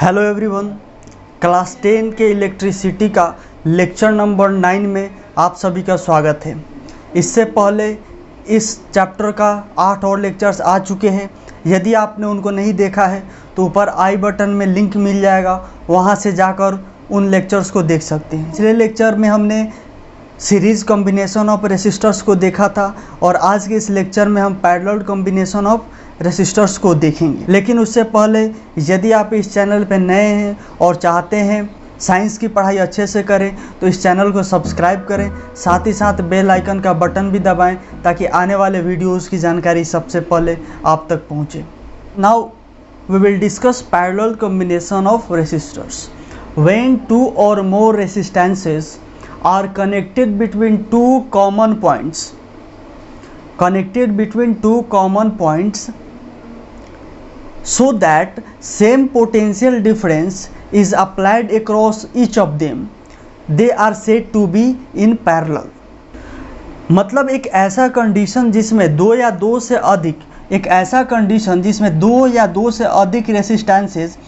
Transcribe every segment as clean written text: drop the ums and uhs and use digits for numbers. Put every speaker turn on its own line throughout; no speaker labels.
Hello everyone, class 10 के electricity का lecture number 9 में आप सभी का स्वागत है। इससे पहले इस चैप्टर का 8 और लेक्चर्स आ चुके हैं। यदि आपने उनको नहीं देखा है तो ऊपर आई बटन में लिंक मिल जाएगा, वहां से जाकर उन लेक्चर्स को देख सकते हैं। पिछले लेक्चर में हमने सीरीज़ कॉम्बिनेशन ऑफ रेसिस्टर्स को देखा था और आज के इस लेक्चर में हम पैरेलल कॉम्बिनेशन ऑफ रेसिस्टर्स को देखेंगे। लेकिन उससे पहले यदि आप इस चैनल पर नए हैं और चाहते हैं साइंस की पढ़ाई अच्छे से करें तो इस चैनल को सब्सक्राइब करें, साथ ही साथ बेल आइकन का बटन भी दबाएं ताकि आने वाले वीडियोस की जानकारी सबसे पहले आप तक पहुंचे। Now we will discuss parallel combination of resistors. When two or more resistances are connected between two common points so that same potential difference is applied across each of them, they are said to be in parallel। मतलब एक ऐसा condition जिसमें दो या दो से अधिक resistances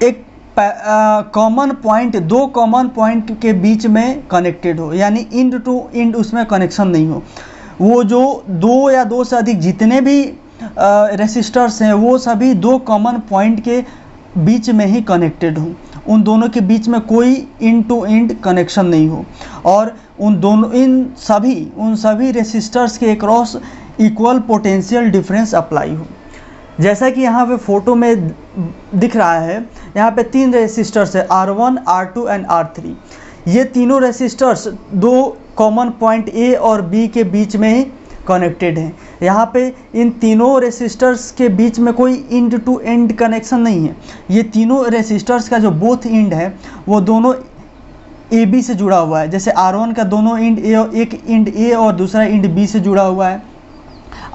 एक कॉमन पॉइंट, दो कॉमन पॉइंट के बीच में कनेक्टेड हो, यानी इंड टू इंड उसमें कनेक्शन नहीं हो। वो जो दो या दो से अधिक जितने भी रेसिस्टर्स हैं वो सभी दो कॉमन पॉइंट के बीच में ही कनेक्टेड हो, उन दोनों के बीच में कोई इंड टू इंड कनेक्शन नहीं हो और उन सभी रेसिस्टर्स के across equal potential difference apply हो। जैसा कि यहाँ पे फोटो में दिख रहा है, यहाँ पे तीन रेसिस्टर्स है R1, R2 एंड R3। ये तीनों रेसिस्टर्स दो कॉमन पॉइंट A और B के बीच में ही कनेक्टेड हैं। यहाँ पे इन तीनों रेसिस्टर्स के बीच में कोई इंड टू एंड कनेक्शन नहीं है। ये तीनों रेसिस्टर्स का जो बोथ इंड है वो दोनों AB से जुड़ा हुआ है। जैसे R1 का दोनों इंड एक इंड A और दूसरा इंड B से जुड़ा हुआ है,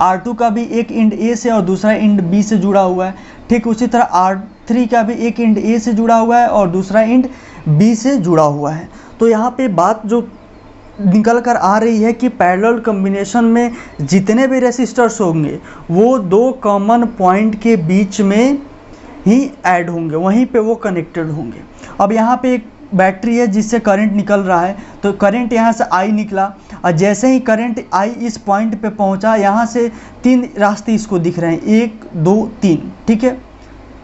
R2 का भी एक इंड A से और दूसरा इंड B से जुड़ा हुआ है। ठीक उसी तरह R3 का भी एक इंड A से जुड़ा हुआ है और दूसरा इंड B से जुड़ा हुआ है। तो यहाँ पे बात जो निकल कर आ रही है कि पैरेलल कॉम्बिनेशन में जितने भी रेसिस्टर्स होंगे वो दो कॉमन पॉइंट के बीच में ही ऐड होंगे, वहीं पे वो कनेक्टेड होंगे। अब यहाँ पे एक बैटरी है जिससे करंट निकल रहा है, तो करंट यहाँ से I निकला और जैसे ही करंट I इस पॉइंट पे पहुँचा, यहाँ से तीन रास्ते इसको दिख रहे हैं, 1 2 3। ठीक है,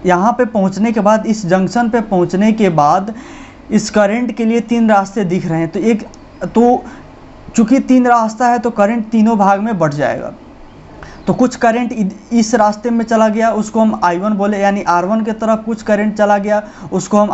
यहाँ पे पहुँचने के बाद, इस जंक्शन पे पहुँचने के बाद इस करंट के लिए तीन रास्ते दिख रहे हैं। तो चूँकि तीन रास्ता है तो करंट तीनों भाग में बढ़ जाएगा। तो कुछ करंट इस रास्ते में चला गया, उसको हम I1 बोले, यानी R1 की तरफ कुछ करंट चला गया, उसको हम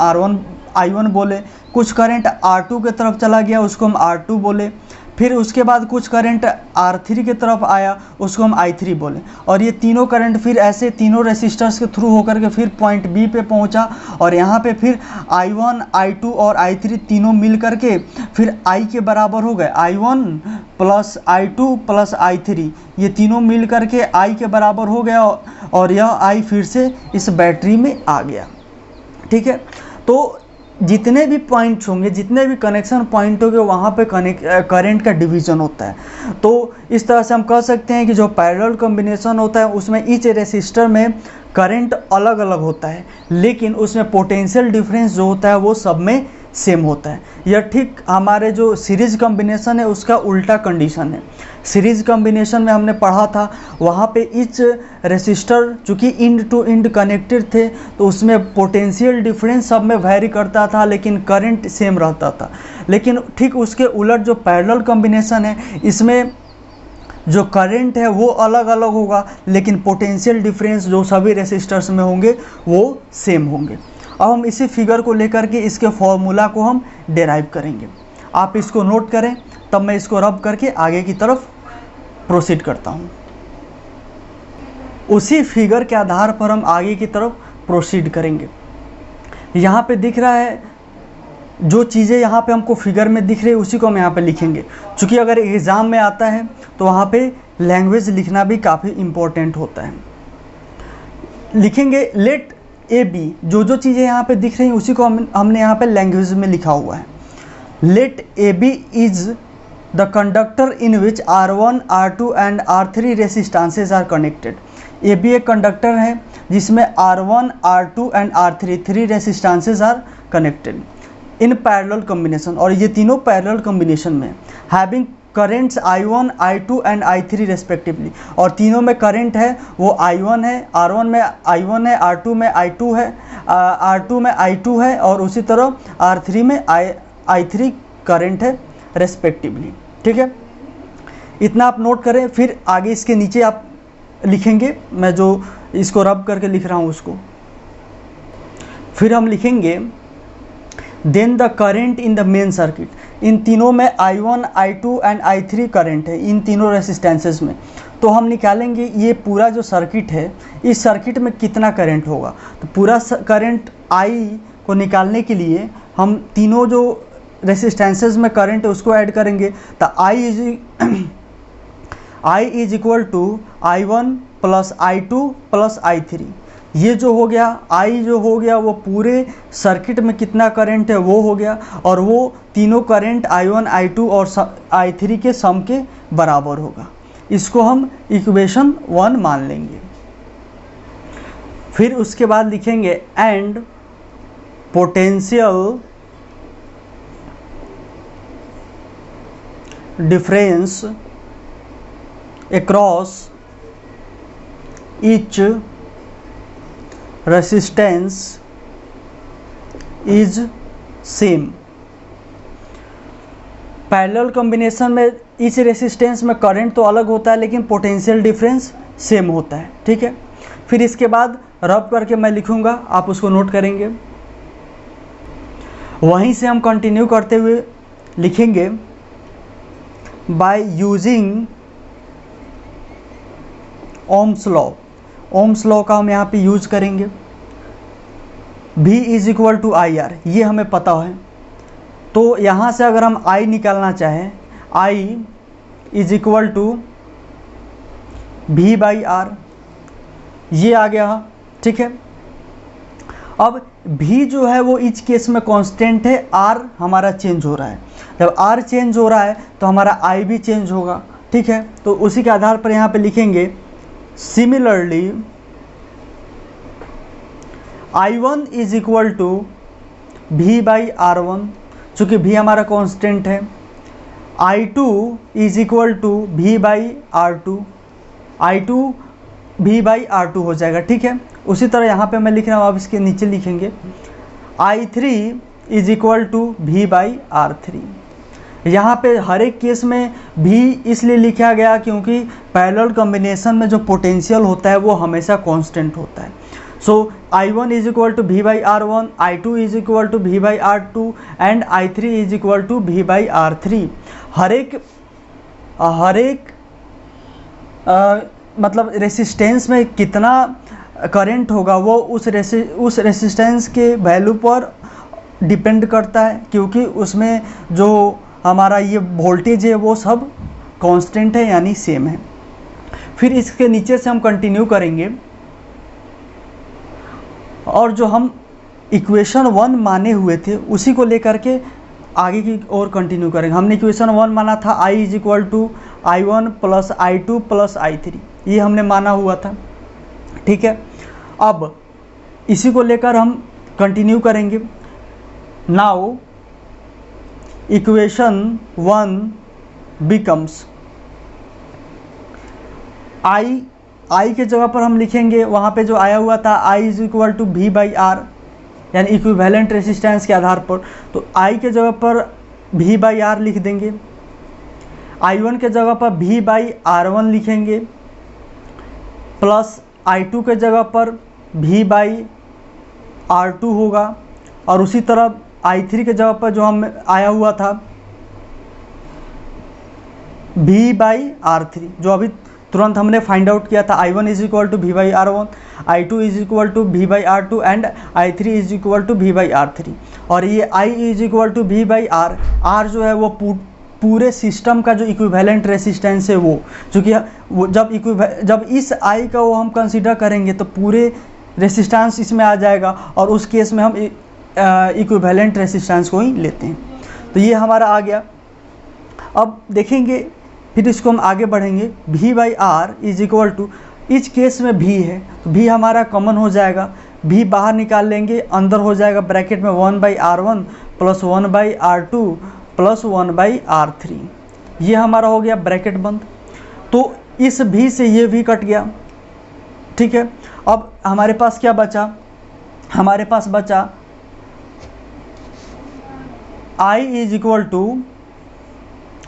I1 बोले। कुछ करंट R2 की तरफ चला गया, उसको हम R2 बोले। फिर उसके बाद कुछ करंट R3 की तरफ आया, उसको हम I3 बोले। और ये तीनों करंट फिर ऐसे तीनों रेसिस्टर्स के थ्रू होकर के फिर पॉइंट B पे पहुंचा और यहाँ पे फिर I1, I2 और I3 तीनों मिल करके फिर I के बराबर हो गए। I1 plus I2 plus I3 ये तीनों मिल करके I के बराबर हो गया और यह I फिर से इस बैटरी में आ गया। ठीक है, तो जितने भी पॉइंट्स होंगे, जितने भी कनेक्शन पॉइंट होंगे, वहाँ पे करंट का डिवीज़न होता है। तो इस तरह से हम कह सकते हैं कि जो पैरेलल कॉम्बिनेशन होता है उसमें ईच रेसिस्टर में करंट अलग अलग होता है, लेकिन उसमें पोटेंशियल डिफरेंस जो होता है वो सब में सेम होता है। यह ठीक हमारे जो सीरीज़ कॉम्बिनेशन है उसका उल्टा कंडीशन है। सीरीज़ कॉम्बिनेशन में हमने पढ़ा था, वहाँ पे ईच रेसिस्टर चूँकि इंड टू इंड कनेक्टेड थे तो उसमें पोटेंशियल डिफरेंस सब में वैरी करता था लेकिन करंट सेम रहता था। लेकिन ठीक उसके उलट जो पैरेलल कॉम्बिनेशन है, इसमें जो करंट है वो अलग अलग होगा लेकिन पोटेंशियल डिफरेंस जो सभी रेसिस्टर्स में होंगे वो सेम होंगे। अब हम इसी फिगर को लेकर के इसके फॉर्मूला को हम डेराइव करेंगे। आप इसको नोट करें, तब मैं इसको रब करके आगे की तरफ प्रोसीड करता हूँ। उसी फिगर के आधार पर हम आगे की तरफ प्रोसीड करेंगे। यहाँ पे दिख रहा है, जो चीज़ें यहाँ पे हमको फिगर में दिख रही है उसी को हम यहाँ पे लिखेंगे। क्योंकि अगर एग्ज़ाम में आता है तो वहाँ पे लैंग्वेज लिखना भी काफ़ी इम्पोर्टेंट होता है। लिखेंगे लेट AB, जो चीज़ें यहाँ पे दिख रही हैं उसी को हमने यहाँ पे लैंग्वेज में लिखा हुआ है। Let AB is the conductor in which R1, R2 and R3 resistances are connected. ये भी एक कंडक्टर है जिसमें R1, R2 and R3 3 resistances are connected in parallel combination, और ये तीनों पैरेलल कॉम्बिनेशन में having currents I1, I2 and I3 respectively, और तीनों में करंट है वो I1 है, R1 में I1 है, R2 में I2 है, R2 में I2 है, और उसी तरह R3 में I3 करंट है रेस्पेक्टिवली। ठीक है, इतना आप नोट करें। फिर आगे इसके नीचे आप लिखेंगे, मैं जो इसको रब करके लिख रहा हूँ उसको, फिर हम लिखेंगे then the current in the main circuit. इन तीनों में I1, I2 and I3 current है, इन तीनों रेसिस्टेंसेस में। तो हम निकालेंगे ये पूरा जो सर्किट है, इस सर्किट में कितना करंट होगा। तो पूरा करंट I को निकालने के लिए हम तीनों जो रेसिस्टेंसेस में करंट है उसको ऐड करेंगे। तो I is equal to I1 plus I2 plus I3। ये जो हो गया I जो हो गया वो पूरे सर्किट में कितना करंट है वो हो गया, और वो तीनों करंट I1, I2 और I3 के सम के बराबर होगा। इसको हम इक्वेशन 1 मान लेंगे। फिर उसके बाद लिखेंगे and potential difference across each resistance is same। Parallel combination में इस रेसिस्टेंस में करंट तो अलग होता है लेकिन पोटेंशियल डिफरेंस सेम होता है। ठीक है, फिर इसके बाद रब करके मैं लिखूंगा, आप उसको नोट करेंगे। वहीं से हम कंटिन्यू करते हुए लिखेंगे by using Ohm's law. Ohm's law का हम यहाँ पे यूज करेंगे। V is equal to I R, ये हमें पता है। तो यहाँ से अगर हम I निकालना चाहें, I is equal to V by R, ये आ गया। ठीक है, अब V जो है वो इस केस में कांस्टेंट है, R हमारा चेंज हो रहा है। जब R चेंज हो रहा है तो हमारा I भी चेंज होगा। ठीक है, तो उसी के आधार पर यहाँ पे लिखेंगे similarly I1 is equal to V by R1, चूँकि V हमारा कांस्टेंट है। I2 is equal to V by R2, I2 V by R2 हो जाएगा। ठीक है, उसी तरह यहाँ पे मैं लिख रहा हूँ, आप इसके नीचे लिखेंगे I3 is equal to V by R3। यहाँ पे हर एक केस में भी इसलिए लिखा गया क्योंकि पैरेलल कॉम्बिनेशन में जो पोटेंशियल होता है वो हमेशा कांस्टेंट होता है। So I1 is equal to V by R1, I2 is equal to V by R2 and I3 is equal to V by R3। हर एक मतलब रेसिस्टेंस में कितना करंट होगा वो उस रेसिस्टेंस के वैल्यू पर डिपेंड करता है, क्योंकि उसमें जो हमारा ये वोल्टेज है वो सब कांस्टेंट है यानी सेम है। फिर इसके नीचे से हम कंटिन्यू करेंगे और जो हम इक्वेशन 1 माने हुए थे उसी को लेकर के आगे की ओर कंटिन्यू करेंगे। हमने इक्वेशन 1 माना था I is equal to I1 plus I2 plus I3, ये हमने माना हुआ था। ठीक है, अब इसी को लेकर हम कंटिन्यू करेंगे। नाउ इक्वेशन 1 बिकम्स I के जगह पर हम लिखेंगे, वहाँ पे जो आया हुआ था I is equal to V by R, यानी इक्विवेलेंट रेसिस्टेंस के आधार पर। तो I के जगह पर V बाई आर लिख देंगे, I1 के जगह पर V बाई R1 लिखेंगे, प्लस I2 के जगह पर V बाई R2 होगा, और उसी तरह I3 के जगह पर जो हम आया हुआ था V बाई R3, जो अभी तुरंत हमने फाइंड आउट किया था। I1 is equal to V by R1, I2 is equal to V by R2 and I3 is equal to V by R3। और ये I is equal to V by R, R जो है वो पूरे system का जो equivalent resistance है वो, चूँकि वो जब इस I का वो हम कंसीडर करेंगे तो पूरे रेसिस्टेंस इसमें आ जाएगा, और उस केस में हम इक्विवेलेंट रेसिस्टेंस को ही लेते हैं। तो ये हमारा आ गया। अब देखेंगे, फिर इसको हम आगे बढ़ेंगे। V by R is equal to, इस केस में भी है तो भी हमारा कॉमन हो जाएगा, भी बाहर निकाल लेंगे, अंदर हो जाएगा ब्रैकेट में 1/r1 plus 1/r2 plus 1/r3, ये हमारा हो गया ब्रैकेट बंद। तो इस भी से ये भी कट गया, ठीक है। अब हमारे पास क्या बचा, हमारे पास बचा I इज इक्वल टू,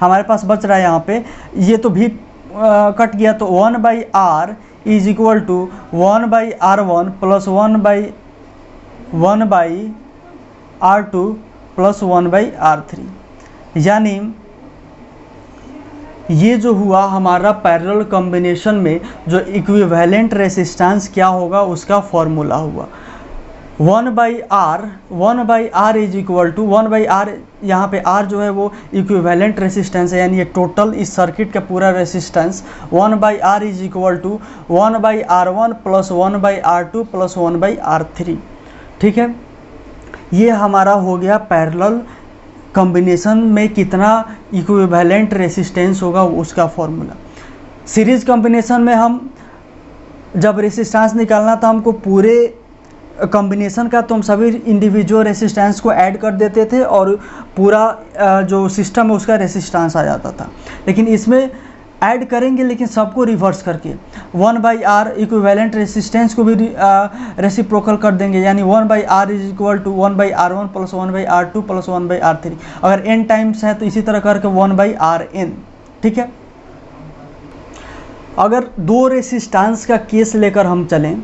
हमारे पास बच रहा है यहाँ पे, ये तो भी कट गया, तो 1/r is equal to 1/r1 plus 1/r2 plus 1/r3, यानी ये जो हुआ हमारा पैरेलल कॉम्बिनेशन में जो इक्विवेलेंट रेसिस्टेंस क्या होगा उसका फॉर्मूला हुआ 1/r is equal to 1/r, यहाँ पे r जो है वो इक्विवेलेंट रेसिस्टेंस है, यानी ये टोटल इस सर्किट का पूरा resistance 1/r is equal to 1/r1 plus 1/r2 plus 1/r3, ठीक है। ये हमारा हो गया पैरेलल कॉम्बिनेशन में कितना इक्विवेलेंट रेसिस्टेंस होगा उसका फॉर्मूला। सीरीज कॉम्बिनेशन में हम जब रेसिस्टेंस निकालना था हमको पूरे कॉम्बिनेशन का, तो हम सभी इंडिविजुअल रेसिस्टेंस को ऐड कर देते थे और पूरा जो सिस्टम है उसका रेसिस्टेंस आ जाता था। लेकिन इसमें ऐड करेंगे लेकिन सबको रिवर्स करके 1/r इक्विवेलेंट रेसिस्टेंस को भी रेसिप्रोकल कर देंगे, यानी 1/r is equal to 1/r1 plus 1/r2 plus 1/r3, अगर n टाइम्स है तो इसी तरह करके 1/rn, ठीक है। अगर दो रेसिस्टेंस का केस लेकर हम चलें,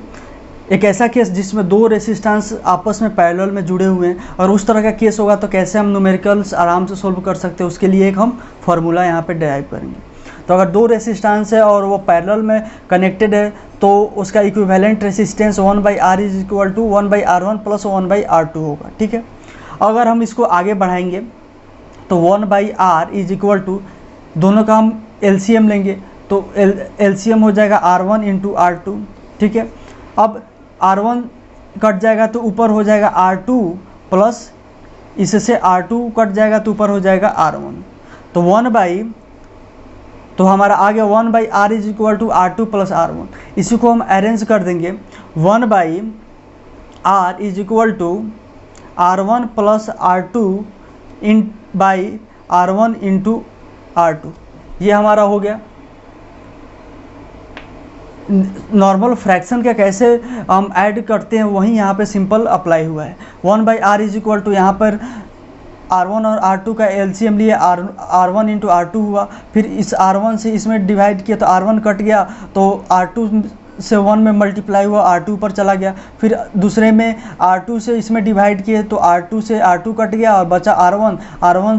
एक ऐसा केस जिसमें दो रेसिस्टेंस आपस में पैरेलल में जुड़े हुए हैं और उस तरह का केस होगा तो कैसे हम न्यूमेरिकल्स आराम से सोल्व कर सकते हैं, उसके लिए एक हम फार्मूला यहाँ पे डिराइव करेंगे। तो अगर दो रेसिस्टेंस है और वो पैरेलल में कनेक्टेड है तो उसका equivalent resistance 1/r is equal to 1/r1 plus 1/r2 होगा, ठीक है। अगर हम इसको आगे बढ़ाएंगे तो 1/r इज इक्वल टू, दोनों का हम एलसीएम लेंगे तो एलसीएम हो जाएगा r1 इंटू r2, ठीक है। अब r1 कट जाएगा तो ऊपर हो जाएगा r2 प्लस इससे r2 कट जाएगा तो ऊपर हो जाएगा r1, तो हमारा आ गया 1/r is equal to r2 plus r1। इसी को हम अरेंज कर देंगे 1/r is equal to r1 plus r2 in by r1 into r2, ये हमारा हो गया। नॉर्मल फ्रैक्शन का कैसे हम ऐड करते हैं वहीं यहाँ पे सिंपल अप्लाई हुआ है। 1/r इज इक्वल टू, यहाँ पर r1 और r2 का एलसीएम लिए r1 इंटू r2 हुआ, फिर इस r1 से इसमें डिवाइड किया तो r1 कट गया तो r2 से 1 में मल्टीप्लाई हुआ, r2 ऊपर चला गया, फिर दूसरे में r2 से इसमें डिवाइड किए तो r2 से r2 कट गया और बचा r1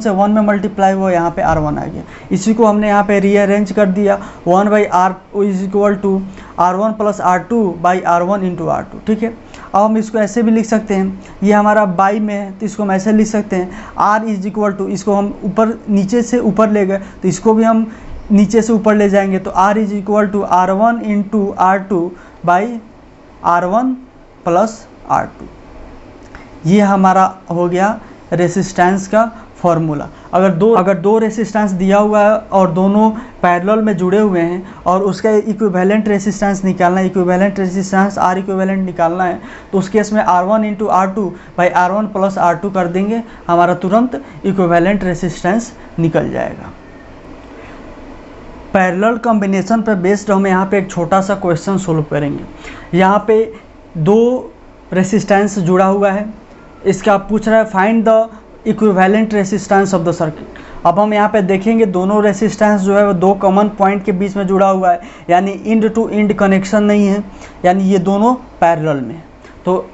से 1 में मल्टीप्लाई हुआ, यहाँ पे r1 आ गया। इसी को हमने यहाँ पे रीअरेंज कर दिया 1/r is equal to r1 plus r2 by r1 into r2, ठीक है। अब हम इसको ऐसे भी लिख सकते हैं, ये हमारा बाई में है तो इसको हम ऐसे लिख सकते हैं r इज इक्वल टू, इसको हम ऊपर नीचे से ऊपर ले गए तो इसको भी हम नीचे से ऊपर ले जाएंगे तो r is equal to r1 into r2 by r1 plus r2, ये हमारा हो गया रेसिस्टेंस का फॉर्मूला। अगर दो रेसिस्टेंस दिया हुआ है और दोनों पैरेलल में जुड़े हुए हैं और उसका इक्विवेलेंट रेसिस्टेंस निकालना है, इक्विवेलेंट रेसिस्टेंस R इक्विवेलेंट निकालना है, तो उस केस में r1 into r2 by r1 plus r2 कर देंगे, हमारा तुरंत इक्विवेलेंट रेसिस्टेंस निकल जाएगा। पैरेलल कॉम्बिनेशन पर बेस्ड हम यहाँ पे एक छोटा सा क्वेश्चन सोल्व करेंगे। यहाँ पे दो रेसिस्टेंस जुड़ा हुआ है, इसका पूछ रहा है find the equivalent resistance of the circuit. अब हम यहाँ पे देखेंगे दोनों रेसिस्टेंस जो है वो दो कॉमन पॉइंट के बीच में जुड़ा हुआ है, यानी इंड टू इंड कनेक्शन नहीं है, यानी ये दोनों पैरेलल में। तो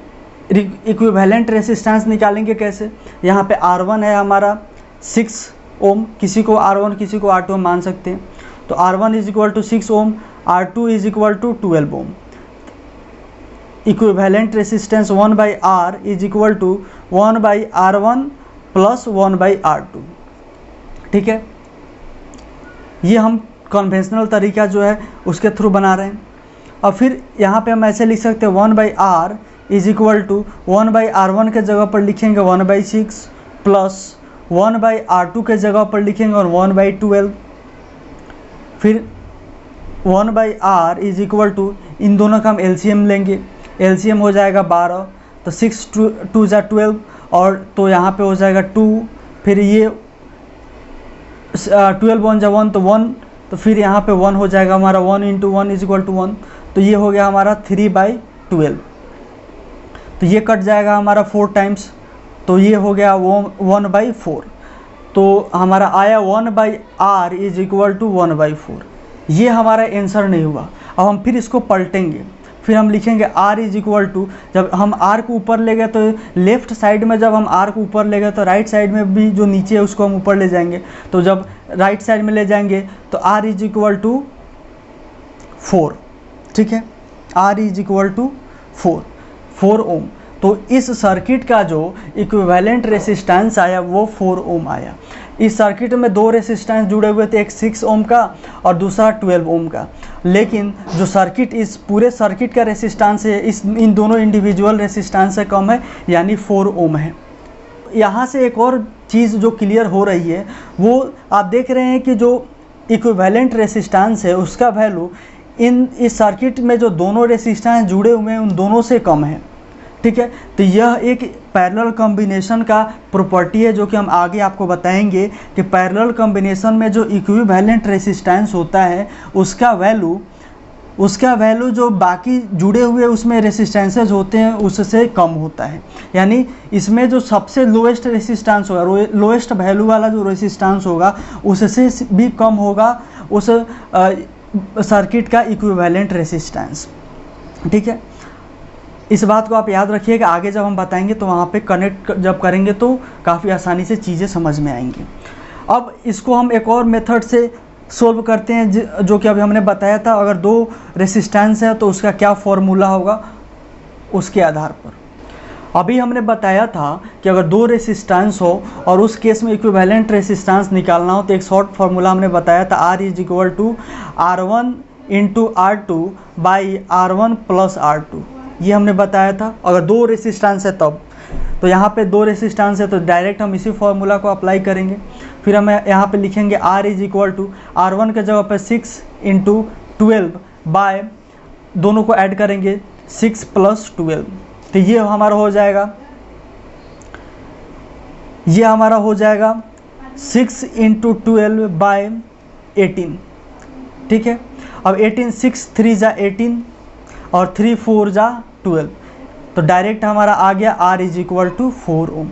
इक्विवेलेंट रेसिस्टेंस निकालेंगे कैसे, यहाँ पे R1 है हमारा 6 ओम, किसी को R1 किसी को R2 मान सकते हैं, तो R1 is equal to 6 ohm, R2 is equal to 12 ohm. Equivalent resistance 1/r is equal to 1/r1 plus 1/r2, ठीक है। ये हम कन्वेंशनल तरीका जो है उसके थ्रू बना रहे हैं। और फिर यहाँ पे हम ऐसे लिख सकते हैं 1/r is equal to 1/r1 के जगह पर लिखेंगे 1/6 प्लस 1/r2 के जगह पर लिखेंगे और 1/12, फिर 1/r इज इक्वल टू, इन दोनों का हम एलसीएम लेंगे, एलसीएम हो जाएगा 12, तो 6 2 = 12, और तो यहाँ पे हो जाएगा 2, फिर ये 12 1 = 1 तो 1, तो फिर यहाँ पे 1 हो जाएगा हमारा, 1 × 1 = 1, तो ये हो गया हमारा 3/12, तो ये कट जाएगा हमारा 4 टाइम्स, तो ये हो गया 1/4, तो हमारा आया 1/r इज इक्वल टू 1/4। ये हमारा आंसर नहीं हुआ। अब हम फिर इसको पलटेंगे, फिर हम लिखेंगे r इज इक्वल टू, जब हम r को ऊपर ले गए तो लेफ्ट साइड में, जब हम r को ऊपर ले गए तो राइट साइड में भी जो नीचे है उसको हम ऊपर ले जाएंगे, तो जब राइट साइड में ले जाएंगे तो r इज इक्वल टू 4, ठीक है, r इज इक्वल टू 4 ओम। तो इस सर्किट का जो इक्विवेलेंट रेसिस्टेंस आया वो 4 ओम आया। इस सर्किट में दो रेसिस्टेंस जुड़े हुए थे, एक 6 ओम का और दूसरा 12 ओम का, लेकिन जो सर्किट, इस पूरे सर्किट का रेसिस्टेंस है इन दोनों इंडिविजुअल रेसिस्टेंस से कम है, यानी 4 ओम है। यहाँ से एक और चीज़ जो क्लियर हो रही है, वो आप देख रहे हैं कि जो इक्विवेलेंट रेसिस्टेंस है उसका वैल्यू इस सर्किट में जो दोनों रेसिस्टेंस जुड़े हुए हैं उन दोनों से कम है, ठीक है। तो यह एक पैरेलल कॉम्बिनेशन का प्रॉपर्टी है जो कि हम आगे आपको बताएंगे कि पैरेलल कॉम्बिनेशन में जो इक्विवेलेंट रेसिस्टेंस होता है उसका वैल्यू जो बाकी जुड़े हुए उसमें रेसिस्टेंसेज होते हैं उससे कम होता है। यानी इसमें जो सबसे लोएस्ट रेसिस्टेंस होगा, लोएस्ट वैल्यू वाला जो रेसिस्टेंस होगा उससे भी कम होगा उस सर्किट का इक्विवेलेंट रेसिस्टेंस, ठीक है। इस बात को आप याद रखिएगा, आगे जब हम बताएंगे तो वहाँ पे कनेक्ट जब करेंगे तो काफ़ी आसानी से चीज़ें समझ में आएंगी। अब इसको हम एक और मेथड से सोल्व करते हैं जो कि अभी हमने बताया था। अगर दो रेसिस्टेंस है तो उसका क्या फॉर्मूला होगा उसके आधार पर। अभी हमने बताया था कि अगर दो रेसिस्टेंस हो और उस केस में इक्विवेलेंट रेसिस्टेंस निकालना हो तो एक शॉर्ट फार्मूला हमने बताया था, R is equal to R1 × R2/R1 + R2। ये हमने बताया था अगर दो रेसिस्टेंस है तब। तो यहाँ पे दो रेसिस्टेंस है तो डायरेक्ट हम इसी फॉर्मूला को अप्लाई करेंगे। फिर हम यहाँ पे लिखेंगे R is equal to R1 के जगह पे 6 × 12 दोनों को ऐड करेंगे 6 + 12, तो ये हमारा हो जाएगा 6 × 12/18, ठीक है। अब 18 6 3 = 18 और 3 4 = 12, तो डायरेक्ट हमारा आ गया R इज इक्वल टू 4 ओम।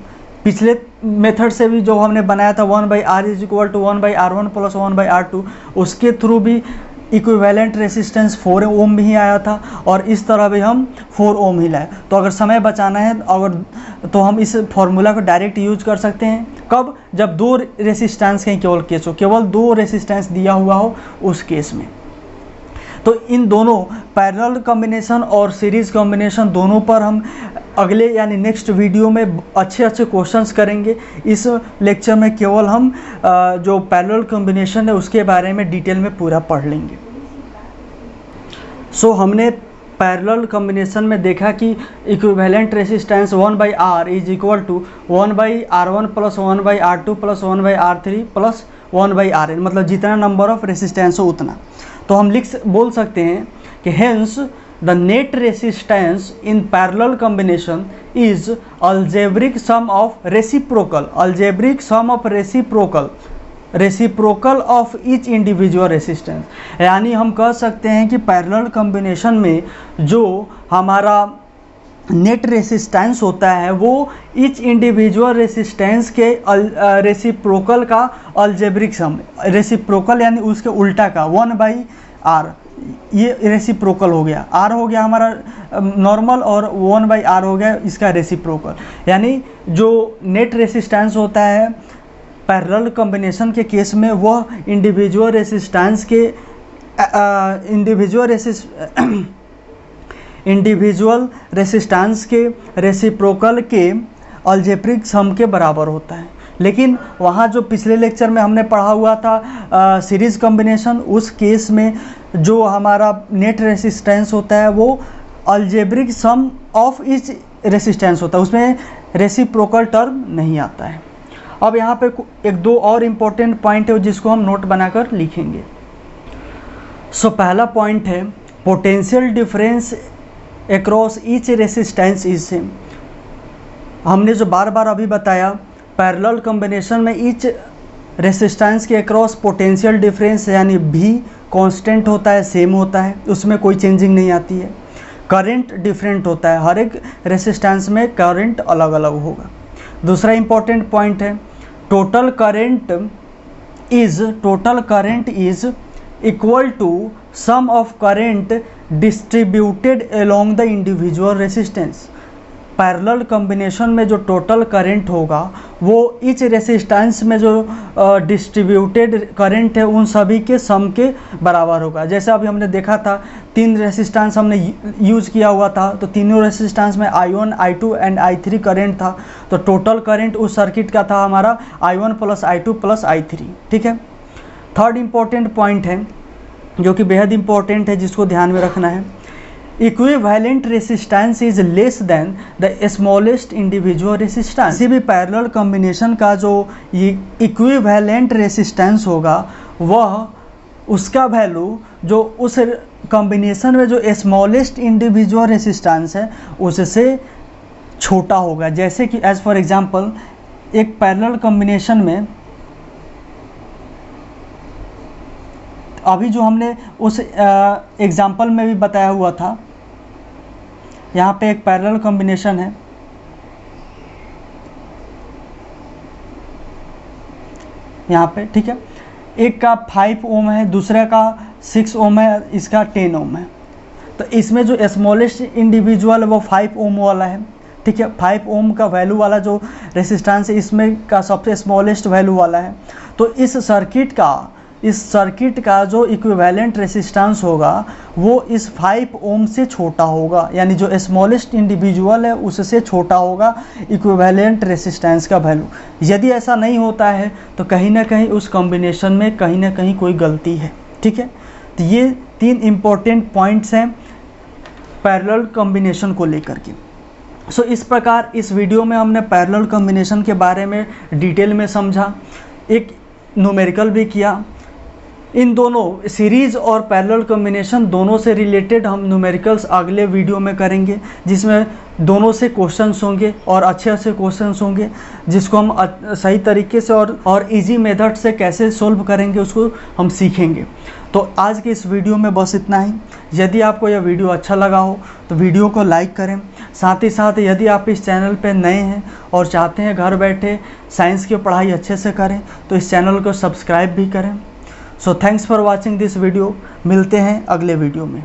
पिछले मेथड से भी जो हमने बनाया था 1/R is equal to 1/R1 + 1/R2, उसके थ्रू भी इक्विवेलेंट रेसिस्टेंस 4 ओम ही आया था और इस तरह भी हम 4 ओम ही लाए। तो अगर समय बचाना है तो हम इस फॉर्मूला को डायरेक्ट यूज कर सकते हैं। कब? जब दो रेसिस्टेंस का केवल केस हो, केवल दो रेसिस्टेंस दिया हुआ हो उस केस में। तो इन दोनों पैरेलल कॉम्बिनेशन और सीरीज़ कॉम्बिनेशन दोनों पर हम अगले यानी नेक्स्ट वीडियो में अच्छे क्वेश्चंस करेंगे। इस लेक्चर में केवल हम जो पैरेलल कॉम्बिनेशन है उसके बारे में डिटेल में पूरा पढ़ लेंगे। सो हमने पैरेलल कॉम्बिनेशन में देखा कि equivalent resistance 1/R is equal to 1/R1 + 1/R2 + 1/R3 + 1/Rn, मतलब जितना नंबर ऑफ रेसिस्टेंस हो उतना। तो हम बोल सकते हैं कि hence the net resistance in parallel combination is algebraic sum of reciprocal of each individual resistance. यानी हम कह सकते हैं कि पैरेलल कॉम्बिनेशन में जो हमारा नेट रेसिस्टेंस होता है वो ईच इंडिविजुअल रेसिस्टेंस के रेसिप्रोकल का अलजेब्रिक सम, रेसिप्रोकल यानी उसके उल्टा का 1/R, ये रेसिप्रोकल हो गया। R हो गया हमारा नॉर्मल और 1/R हो गया इसका रेसिप्रोकल। यानी जो नेट रेसिस्टेंस होता है पैरेलल कॉम्बिनेशन के केस में वह इंडिविजुअल रेसिस्टेंस के इंडिविजुअल रेसिस्टेंस के रेसिप्रोकल के अलजेब्रिक सम के बराबर होता है। लेकिन वहाँ जो पिछले लेक्चर में हमने पढ़ा हुआ था सीरीज़ कॉम्बिनेशन, उस केस में जो हमारा नेट रेसिस्टेंस होता है वो algebraic sum of each resistance होता है, उसमें रेसिप्रोकल टर्म नहीं आता है। अब यहाँ पे एक दो और इम्पोर्टेंट पॉइंट है जिसको हम नोट बनाकर लिखेंगे। सो पहला पॉइंट है potential difference across each resistance is same. हमने जो बार बार अभी बताया पैरेलल कॉम्बिनेशन में ईच रेसिस्टेंस के अक्रॉस पोटेंशियल डिफरेंस यानी भी कांस्टेंट होता है, सेम होता है, उसमें कोई चेंजिंग नहीं आती है। करंट डिफरेंट होता है, हर एक रेसिस्टेंस में करंट अलग अलग होगा। दूसरा इंपॉर्टेंट पॉइंट है total current is equal to sum of current distributed along the individual resistance. Parallel combination में जो टोटल करंट होगा वो ईच रेसिस्टेंस में जो डिस्ट्रीब्यूटेड करंट है उन सभी के सम के बराबर होगा। जैसे अभी हमने देखा था 3 रेसिस्टेंस हमने यूज़ किया हुआ था, तो तीनों रेसिस्टेंस में I1, I2 and I3 current था, तो टोटल करंट उस सर्किट का था हमारा I1 plus I2 plus I3। ठीक है। थर्ड इम्पॉर्टेंट पॉइंट है जो कि बेहद इम्पॉर्टेंट है, जिसको ध्यान में रखना है, equivalent resistance is less than the smallest individual resistance. किसी भी पैरेलल कॉम्बिनेशन का जो ये इक्विवेलेंट रेसिस्टेंस होगा वह उसका वैल्यू जो उस कॉम्बिनेशन में जो स्मॉलेस्ट इंडिविजुअल रेसिस्टेंस है उससे छोटा होगा। जैसे कि एज फॉर एग्जांपल एक पैरेलल कॉम्बिनेशन में अभी जो हमने उस एग्जांपल में भी बताया हुआ था, यहाँ पे एक पैरेलल कॉम्बिनेशन है, यहाँ पे ठीक है, एक का 5 ओम है, दूसरे का 6 ओम है, इसका 10 ओम है। तो इसमें जो स्मॉलेस्ट इंडिविजुअल है वो 5 ओम वाला है। ठीक है, 5 ओम का वैल्यू वाला जो रेसिस्टेंस है इसमें का सबसे स्मॉलेस्ट वैल्यू वाला है। तो इस सर्किट का जो इक्विवेलेंट रेसिस्टेंस होगा वो इस 5 ओम से छोटा होगा, यानी जो स्मॉलेस्ट इंडिविजुअल है उससे छोटा होगा इक्विवेलेंट रेसिस्टेंस का वैल्यू। यदि ऐसा नहीं होता है तो कहीं ना कहीं उस कॉम्बिनेशन में कहीं ना कहीं कोई गलती है। ठीक है, तो ये 3 इम्पोर्टेंट पॉइंट्स हैं पैरेलल कॉम्बिनेशन को लेकर के। सो इस प्रकार इस वीडियो में हमने पैरेलल कॉम्बिनेशन के बारे में डिटेल में समझा, एक न्यूमेरिकल भी किया। इन दोनों सीरीज़ और पैरेलल कॉम्बिनेशन दोनों से रिलेटेड हम न्यूमेरिकल्स अगले वीडियो में करेंगे, जिसमें दोनों से क्वेश्चंस होंगे और अच्छे क्वेश्चंस होंगे, जिसको हम सही तरीके से और इजी मेथड से कैसे सोल्व करेंगे उसको हम सीखेंगे। तो आज के इस वीडियो में बस इतना ही। यदि आपको यह वीडियो अच्छा लगा हो तो वीडियो को लाइक करें। साथ ही साथ यदि आप इस चैनल पर नए हैं और चाहते हैं घर बैठे साइंस की पढ़ाई अच्छे से करें तो इस चैनल को सब्सक्राइब भी करें। So thanks for watching this video. मिलते हैं अगले वीडियो में।